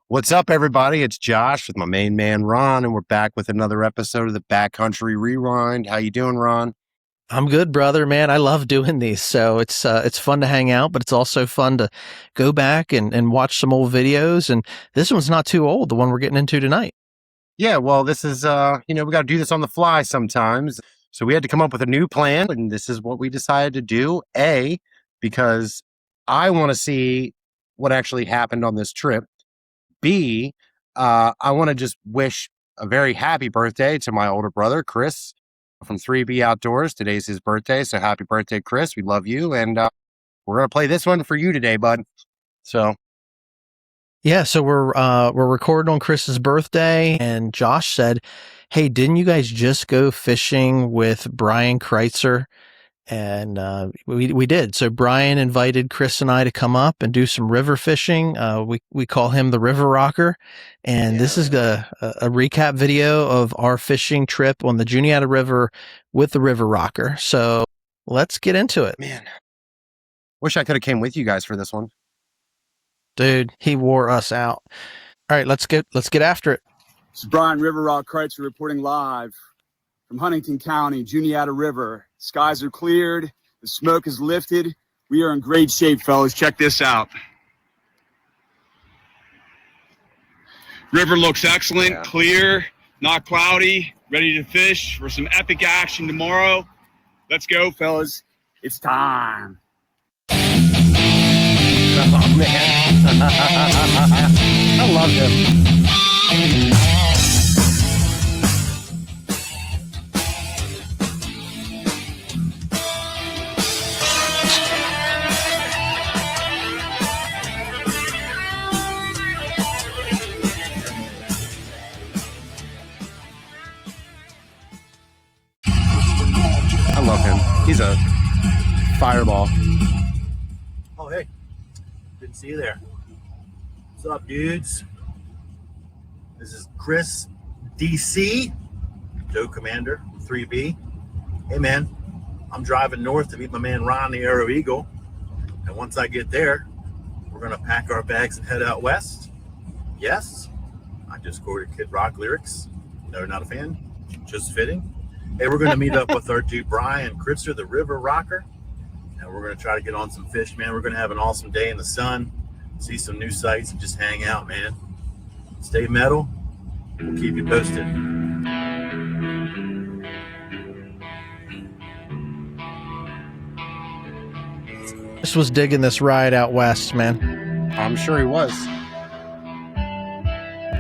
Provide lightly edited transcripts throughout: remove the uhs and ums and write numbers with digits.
What's up, everybody? It's Josh with my main man, Ron, and we're back with another episode of the Backcountry Rewind. How you doing, Ron? I'm good, brother, man. I love doing these. So it's fun to hang out, but it's also fun to go back and watch some old videos. And this one's not too old, the one we're getting into tonight. Yeah, well, this is, we got to do this on the fly sometimes. So we had to come up with a new plan, and this is what we decided to do. A, because I want to see what actually happened on this trip. B, I want to just wish a very happy birthday to my older brother, Chris, from 3B Outdoors. Today's his birthday, so happy birthday, Chris. We love you, and we're going to play this one for you today, bud. So we're recording on Chris's birthday, and Josh said, "Hey, didn't you guys just go fishing with Brian Kreitzer?" And we did. So Brian invited Chris and I to come up and do some river fishing. We call him the River Rocker, and this is a recap video of our fishing trip on the Juniata River with the River Rocker. So let's get into it. Man, wish I could have came with you guys for this one. Dude, he wore us out. All right, let's get after it. This is Brian River Rock Kreitzer reporting live from Huntington County, Juniata River. Skies are cleared. The smoke is lifted. We are in great shape, fellas. Check this out. River looks excellent, clear, not cloudy, ready to fish for some epic action tomorrow. Let's go, fellas. It's time. Oh, man. I love him. I love him. He's a fireball. Oh, hey. Didn't see you there. What's up, dudes? This is Chris, DC, Joe Commander, 3B. Hey, man, I'm driving north to meet my man Ron, the Arrow Eagle. And once I get there, we're going to pack our bags and head out west. Yes, I just quoted Kid Rock lyrics. No, not a fan. Just fitting. Hey, we're going to meet up with our dude Brian Kreitzer, the River Rocker. And we're going to try to get on some fish, man. We're going to have an awesome day in the sun, see some new sights, and just hang out, man. Stay metal. We'll keep you posted. Chris was digging this ride out west, man. I'm sure he was.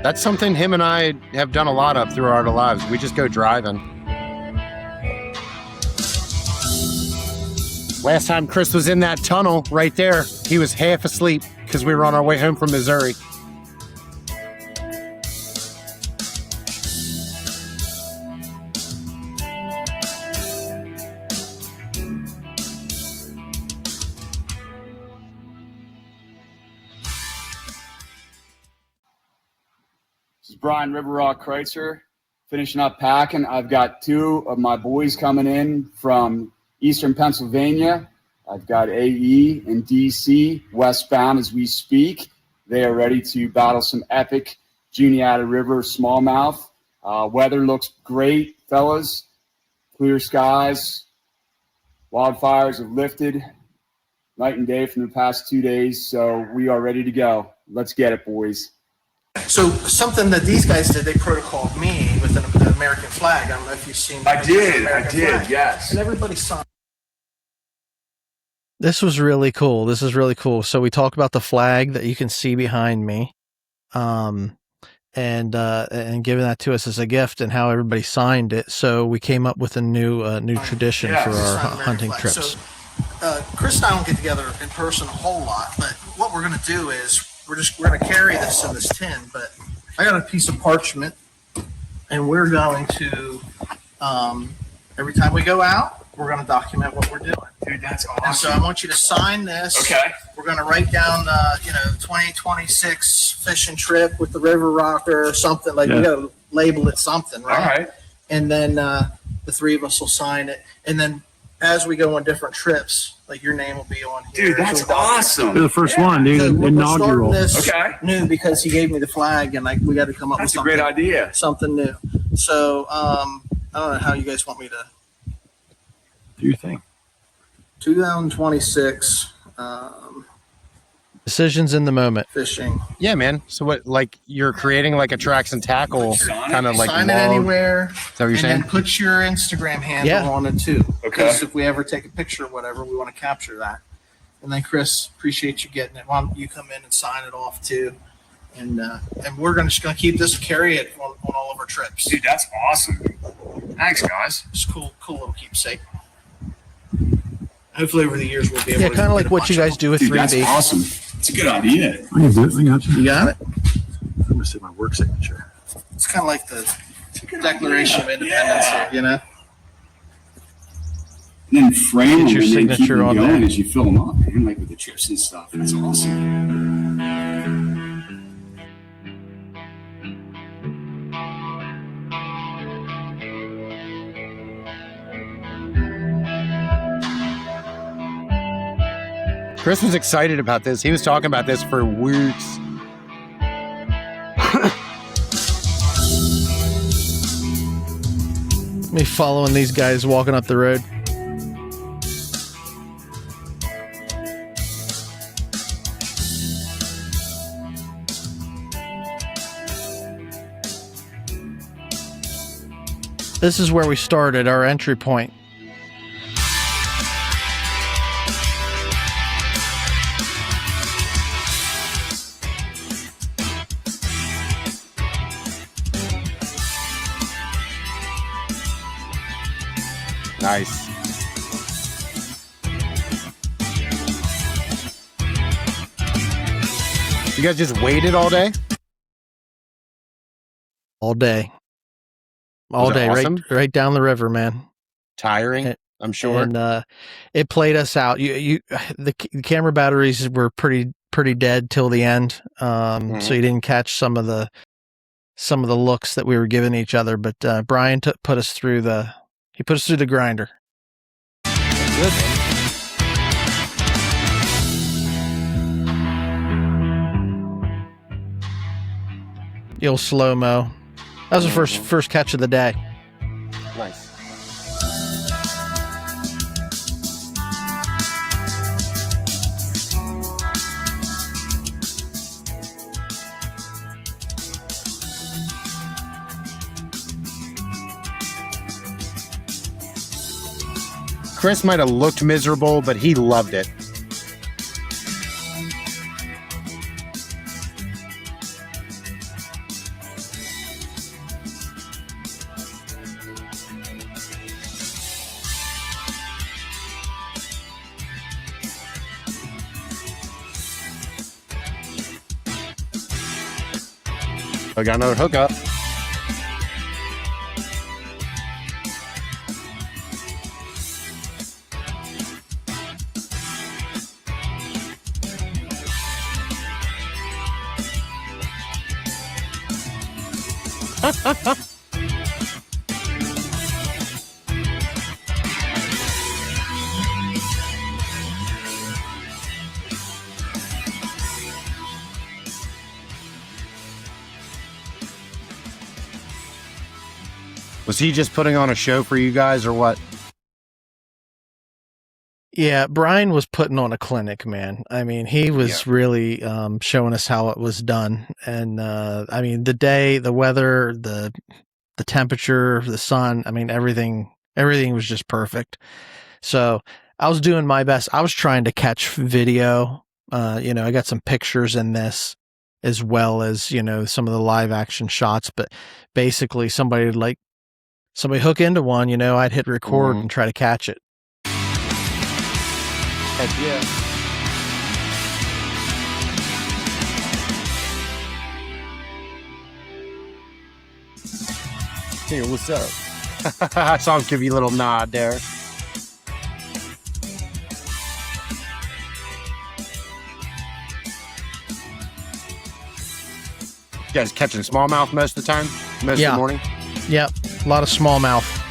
That's something him and I have done a lot of throughout our lives. We just go driving. Last time Chris was in that tunnel right there, he was half asleep because we were on our way home from Missouri. This is Brian River Rock Kreitzer, finishing up packing. I've got two of my boys coming in from Eastern Pennsylvania. I've got AE and DC westbound as we speak. They are ready to battle some epic Juniata River smallmouth. Weather looks great, fellas. Clear skies. Wildfires have lifted night and day from the past 2 days, so we are ready to go. Let's get it, boys. So something that these guys did, they protocoled me with an American flag. I don't know if you've seen. I did, yes. And everybody saw. This was really cool. This is really cool. So we talk about the flag that you can see behind me, and giving that to us as a gift, and how everybody signed it. So we came up with a new tradition for our hunting trips. So Chris and I don't get together in person a whole lot, but what we're going to do is we're going to carry this in this tin. But I got a piece of parchment, and we're going to every time we go out, we're going to document what we're doing. Dude, that's awesome. And so I want you to sign this. Okay. We're going to write down, 2026 fishing trip with the River Rocker or something. We got to label it something, right? All right. And then the three of us will sign it. And then as we go on different trips, Like your name will be on here. Dude, that's You're awesome. the first one, dude. So we're Inaugural. starting this Okay. new because he gave me the flag, and we got to come up That's with a great something, idea. something new. So I don't know how you guys want me to. Do your thing. 2026 Decisions in the moment. fishing. Yeah, man. So what? Like you're creating like a tracks and tackle kind of like Sign it log. anywhere, Is that what you're and saying? then put your Instagram handle Yeah. on it too. Okay. Because if we ever take a picture or whatever, we want to capture that. And then Chris, appreciate you getting it. Why don't you come in and sign it off too? And we're just gonna keep this, carry it on all of our trips. Dude, that's awesome. Thanks, guys. It's cool little keepsake. Hopefully over the years we'll be able Yeah, to kind of like get a what bunch you of guys do with Dude, that's 3B. awesome. It's a good idea. I can do it. I got you. You got it? I'm gonna see my work signature. It's kind of like the Declaration of Independence here, you know? And then frame Get them your and then keep signature them on going there. as you fill them up, man, like with the chips and stuff. That's awesome. Chris was excited about this. He was talking about this for weeks. Me following these guys walking up the road. This is where we started, our entry point. Nice. You guys just waited all day? All day. All Was it day, awesome? right down the river, man. Tiring, And- I'm sure. And it played us out. The camera batteries were pretty dead till the end. So you didn't catch some of the looks that we were giving each other. But Brian put us through the grinder. Good, man. The old slow mo. That was the first catch of the day. Nice. Chris might have looked miserable, but he loved it. I got another hookup. Was he just putting on a show for you guys or what? Yeah, Brian was putting on a clinic, man. I mean, he was really showing us how it was done. And I mean, the day, the weather, the temperature, the sun, I mean, everything was just perfect. So I was doing my best. I was trying to catch video. I got some pictures in this as well as, some of the live action shots. But basically somebody hook into one, I'd hit record and try to catch it. Heck yeah. Hey, what's up? I saw him give you a little nod there. You guys catching smallmouth most of the time? Most of the morning? Yep, a lot of smallmouth.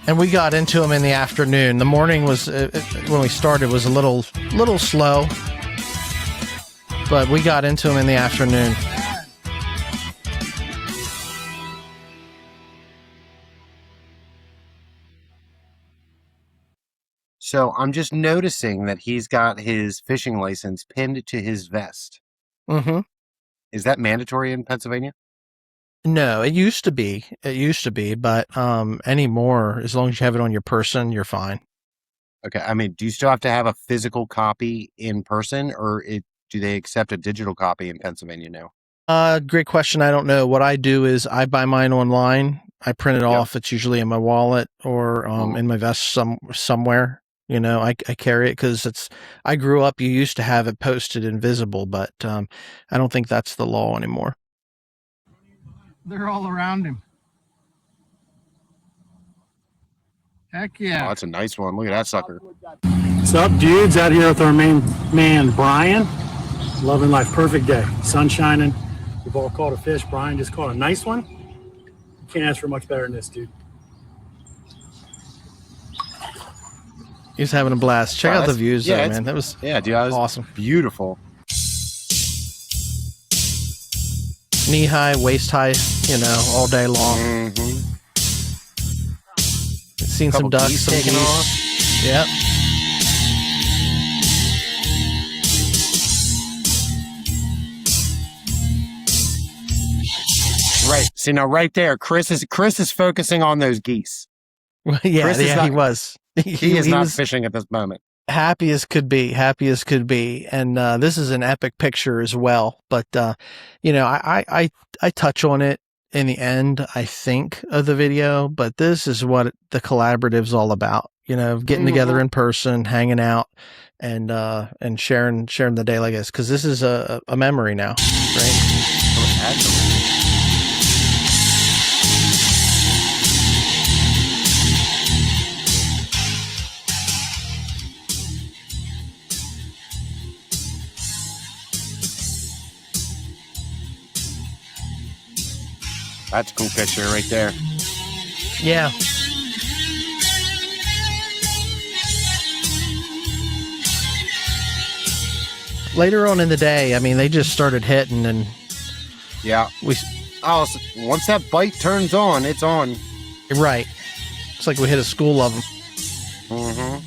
And we got into them in the afternoon. The morning was, when we started, was a little slow, but we got into them in the afternoon. So I'm just noticing that he's got his fishing license pinned to his vest. Mm-hmm. Is that mandatory in Pennsylvania? No, it used to be. But anymore, as long as you have it on your person, you're fine. Okay. I mean, do you still have to have a physical copy in person, or do they accept a digital copy in Pennsylvania now? Great question. I don't know. What I do is I buy mine online. I print it off. It's usually in my wallet or in my vest somewhere. You know, I carry it because I grew up, you used to have it posted and visible, but I don't think that's the law anymore. They're all around him. Heck yeah. Oh, that's a nice one. Look at that sucker. What's up, dudes? Out here with our main man, Brian. Loving life. Perfect day. Sun shining. We've all caught a fish. Brian just caught a nice one. Can't ask for much better than this, dude. He's having a blast. Check out the views, though, man. That was dude, that was awesome. Beautiful. Knee high, waist high, you know, all day long. Mm-hmm. Seen some ducks, some taking geese. off. Yep. Right. See, now right there, Chris is focusing on those geese. He was. He is not was fishing at this moment. happy as could be. And this is an epic picture as well. But you know, I touch on it in the end, I think, of the video. But this is what the collaborative's all about. You know, getting together in person, hanging out, and sharing the day like this, because this is a memory now, right? Absolutely. That's a cool picture right there. Yeah. Later on in the day, I mean, they just started hitting, and once that bite turns on, it's on. Right. It's like we hit a school of them. Mm-hmm.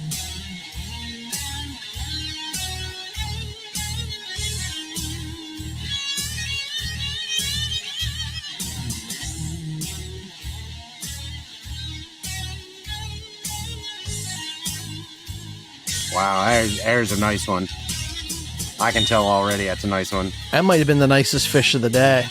Wow, there's a nice one. I can tell already that's a nice one. That might have been the nicest fish of the day.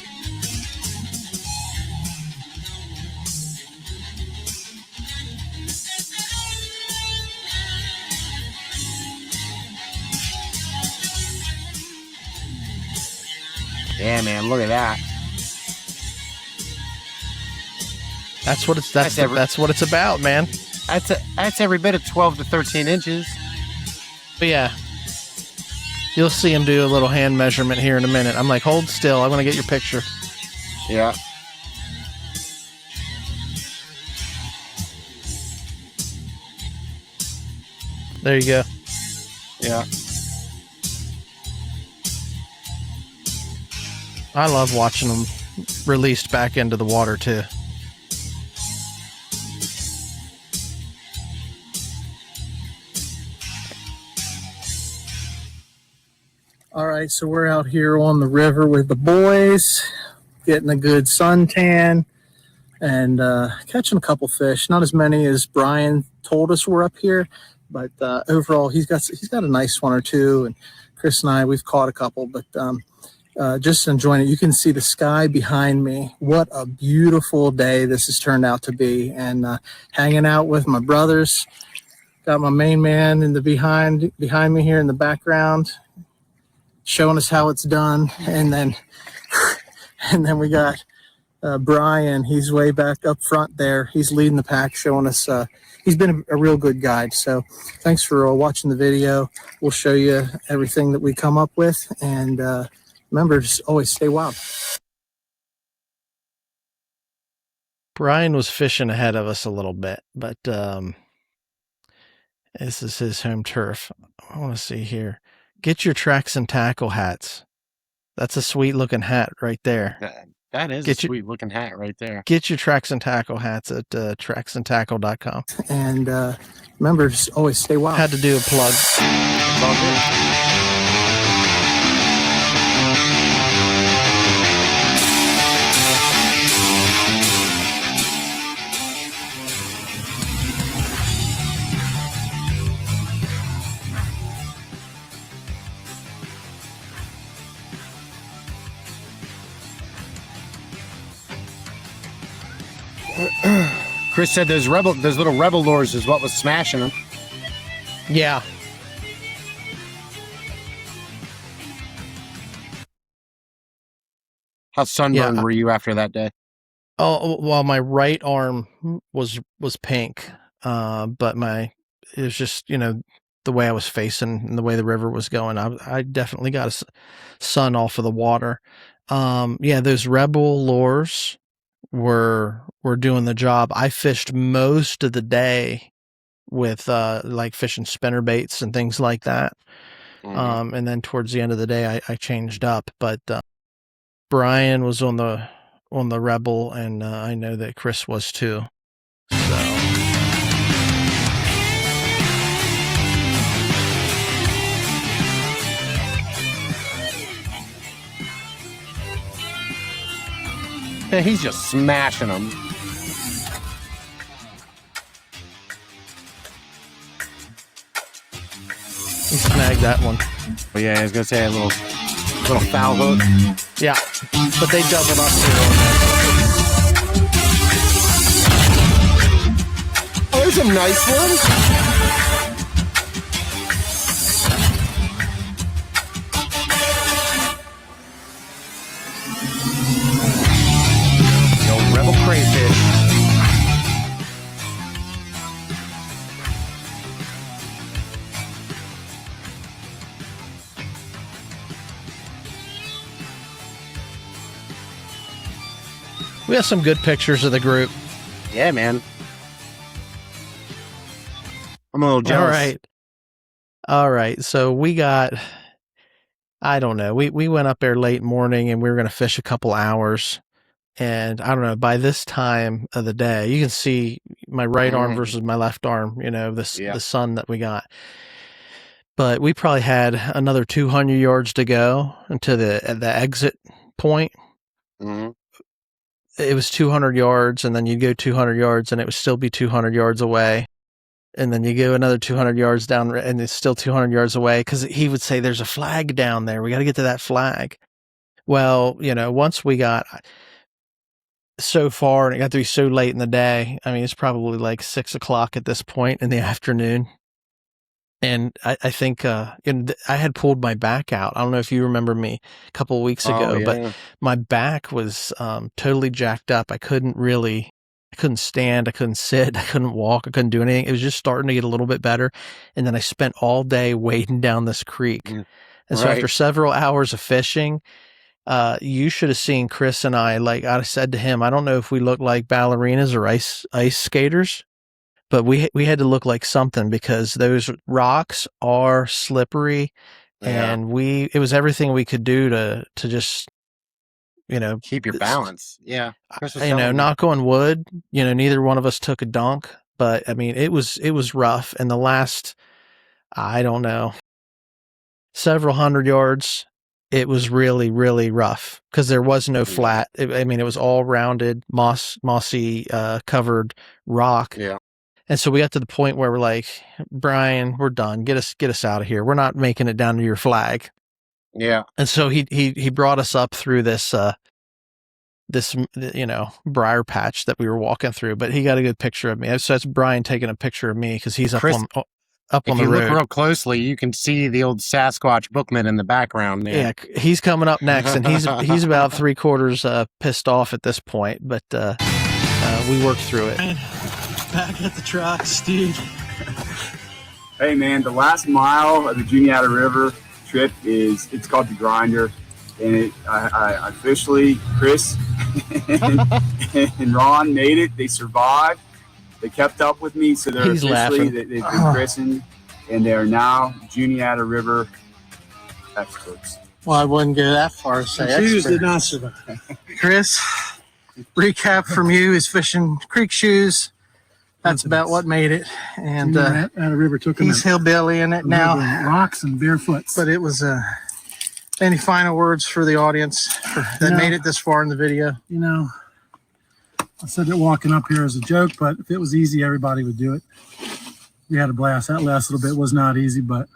Yeah, man, look at that. That's what it's about, man. That's every bit of 12 to 13 inches. But yeah, you'll see him do a little hand measurement here in a minute. I'm like, hold still. I want to get your picture. Yeah. There you go. Yeah. I love watching them released back into the water too. All right, so we're out here on the river with the boys, getting a good suntan and catching a couple fish. Not as many as Brian told us were up here, but overall he's got a nice one or two. And Chris and I, we've caught a couple, but just enjoying it. You can see the sky behind me. What a beautiful day this has turned out to be, and hanging out with my brothers. Got my main man in the behind me here in the background, showing us how it's done. And then we got Brian. He's way back up front there. He's leading the pack, showing us. He's been a real good guide. So thanks for watching the video. We'll show you everything that we come up with. And remember, just always stay wild. Brian was fishing ahead of us a little bit, but this is his home turf. I want to see here. Get your Tracks and Tackle hats. That's a sweet looking hat right there. That is a sweet looking hat right there. Get your Tracks and Tackle hats at tracksandtackle.com. And remember, just always stay wild. Had to do a plug. It's all good. Chris said those little rebel lures is what was smashing them. Yeah. How sunburned were you after that day? Oh, well, my right arm was pink, but it was just, the way I was facing and the way the river was going. I definitely got a sun off of the water. Those rebel lures were doing the job. I fished most of the day with like fishing spinner baits and things like that. Mm-hmm. And then towards the end of the day, I changed up. But Brian was on the rebel, and I know that Chris was too. So. Yeah, he's just smashing them. He snagged that one. Oh, yeah, I was gonna say a little foul hook. Yeah, but they doubled up here. Oh, there's some nice ones. Rebel crayfish. We have some good pictures of the group. Yeah, man. I'm a little jealous. All right. So we got, I don't know. We went up there late morning and we were going to fish a couple hours. And I don't know, by this time of the day, you can see my right arm versus my left arm, the sun that we got. But we probably had another 200 yards to go into the exit point. Mm-hmm. It was 200 yards, and then you'd go 200 yards, and it would still be 200 yards away. And then you go another 200 yards down, and it's still 200 yards away, because he would say, there's a flag down there. We got to get to that flag. Well, once we got so far, and it got to be so late in the day. I mean, it's probably like 6 o'clock at this point in the afternoon. And I think, I had pulled my back out. I don't know if you remember me a couple of weeks ago, but my back was totally jacked up. I couldn't stand. I couldn't sit. I couldn't walk. I couldn't do anything. It was just starting to get a little bit better. And then I spent all day wading down this creek. And so after several hours of fishing, you should have seen Chris and I. Like I said to him, I don't know if we look like ballerinas or ice skaters, but we had to look like something, because those rocks are slippery, and it was everything we could do to just, keep your balance. Yeah. Knock on wood, neither one of us took a dunk, but I mean, it was rough. And the last, I don't know, several hundred yards, it was really, really rough, because there was no flat. It was all rounded, mossy, covered rock. Yeah. And so we got to the point where we're like, Brian, we're done. Get us out of here. We're not making it down to your flag. Yeah. And so he brought us up through this briar patch that we were walking through, but he got a good picture of me. So that's Brian taking a picture of me, because he's up on the road. If you look real closely, you can see the old Sasquatch bookman in the background there. Yeah, he's coming up next, and he's about 3/4 pissed off at this point, but we worked through it. Back at the truck, Steve. Hey man, the last mile of the Juniata River trip it's called the Grinder. and I officially, Chris and Ron made it. They survived. They kept up with me, so they're He's officially laughing. they've been christened, and they're now Juniata River experts. Well, I wouldn't go that far as say Shoes expert. did not survive. Chris, recap from you is fishing creek shoes. That's about what made it. And Juniata River took him he's hillbilly in it now. rocks and barefoot. But it was any final words for the audience that made it this far in the video? You know, I said that walking up here is a joke, but if it was easy, everybody would do it. We had a blast. That last little bit was not easy, but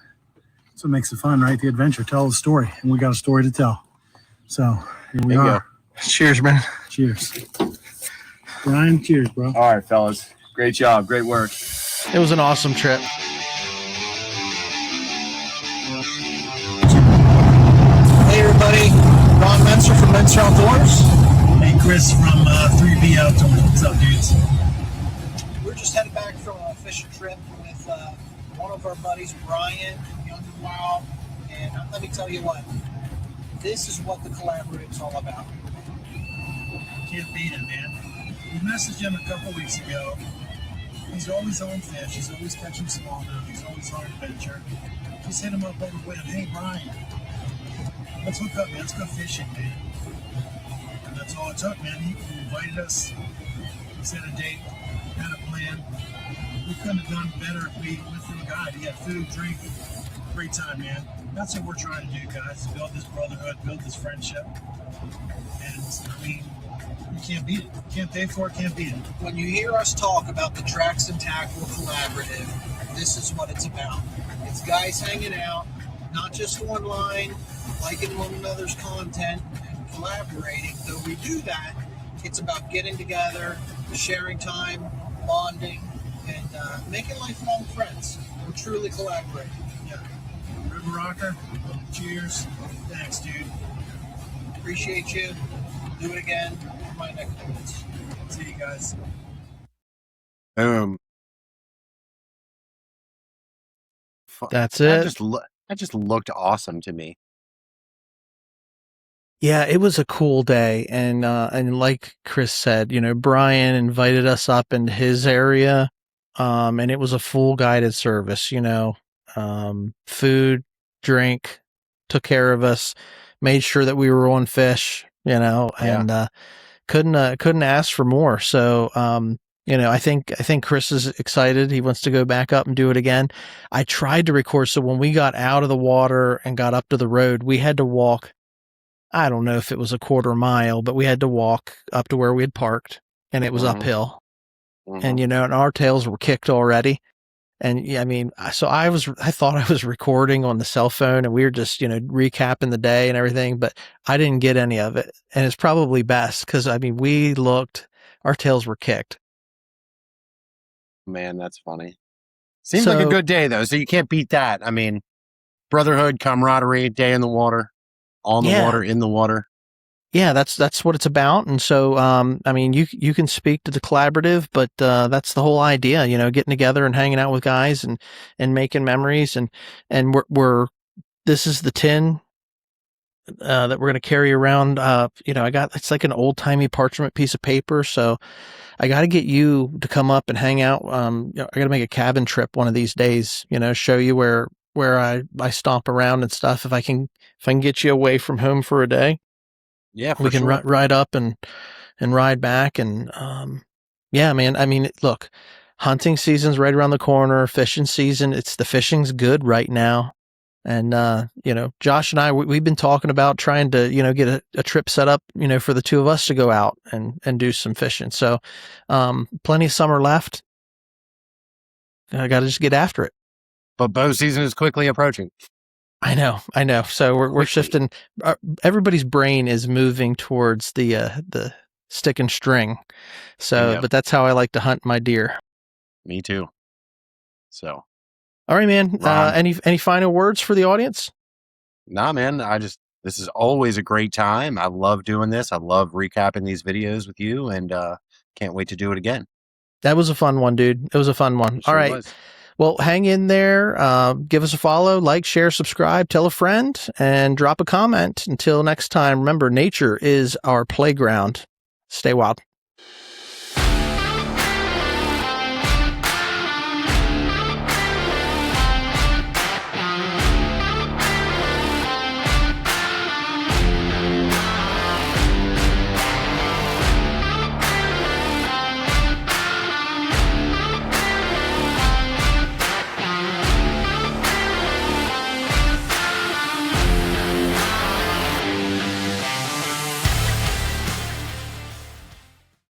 that's what makes it fun, right? The adventure, tell the story, and we got a story to tell. So here we are. Cheers, man. Cheers. Brian, cheers, bro. All right, fellas. Great job. Great work. It was an awesome trip. Hey, everybody. Ron Menser from Menser Outdoors. Hey, Chris from 3B Outdoors. What's up, dudes? We're just headed back from a fishing trip with one of our buddies, Brian, Young and Wild. And let me tell you what, this is what the collaborative's all about. Can't beat it, man. We messaged him a couple weeks ago. He's always on fish. He's always catching smallmouth. He's always on adventure. Just hit him up over the way. Hey, Brian, let's hook up, man. Let's go fishing, man. And that's all it took, man. He invited us. He set a date, had a plan. We couldn't have done better if we went through a guide. He had food, drink, great time, man. That's what we're trying to do, guys. Build this brotherhood, build this friendship. And, I mean, you can't beat it. Can't pay for it, can't beat it. When you hear us talk about the Tracks and Tackle Collaborative, this is what it's about. It's guys hanging out, not just online, liking one another's content, and collaborating. Though we do that, it's about getting together, sharing time, bonding, and making lifelong friends. We're truly collaborating. Yeah. River Rocker, cheers. Thanks, dude. Appreciate you. Do it again for my next minutes. See you guys. Boom. That's That it. just looked awesome to me. Yeah, it was a cool day, and like Chris said, you know, Brian invited us up into his area, and it was a full guided service. You know, food, drink, took care of us, made sure that we were on fish. You know, and couldn't ask for more. So, you know, I think Chris is excited. He wants to go back up and do it again. I tried to record, so when we got out of the water and got up to the road, we had to walk. I don't know if it was a quarter mile, but we had to walk up to where we had parked, and it was uphill. And, you know, and our tails were kicked already. And yeah, I mean, so I thought I was recording on the cell phone, and we were just, you know, recapping the day and everything, but I didn't get any of it. And it's probably best because, I mean, our tails were kicked. Man, that's funny. Seems like a good day, though, so you can't beat that. I mean, brotherhood, camaraderie, day in the water, on the water, in the water. Yeah, that's what it's about. And so, I mean, you can speak to the collaborative, but that's the whole idea, you know, getting together and hanging out with guys and making memories. And this is the tin that we're going to carry around. You know, it's like an old timey parchment piece of paper. So I got to get you to come up and hang out. You know, I got to make a cabin trip one of these days, you know, show you where I stomp around and stuff. If I can get you away from home for a day. Yeah, we can ride up and ride back. And, yeah, man, I mean, look, hunting season's right around the corner, fishing season. The fishing's good right now. And, you know, Josh and I, we've been talking about trying to, you know, get a trip set up, you know, for the two of us to go out and do some fishing. So, plenty of summer left. I got to just get after it. But bow season is quickly approaching. I know. So we're shifting. Everybody's brain is moving towards the stick and string. So, but that's how I like to hunt my deer. Me too. So, all right, man. Any final words for the audience? Nah, man. This is always a great time. I love doing this. I love recapping these videos with you, and can't wait to do it again. That was a fun one, dude. It was a fun one. Sure all right. Was. Well, hang in there. Give us a follow, like, share, subscribe, tell a friend, and drop a comment. Until next time, remember, nature is our playground. Stay wild.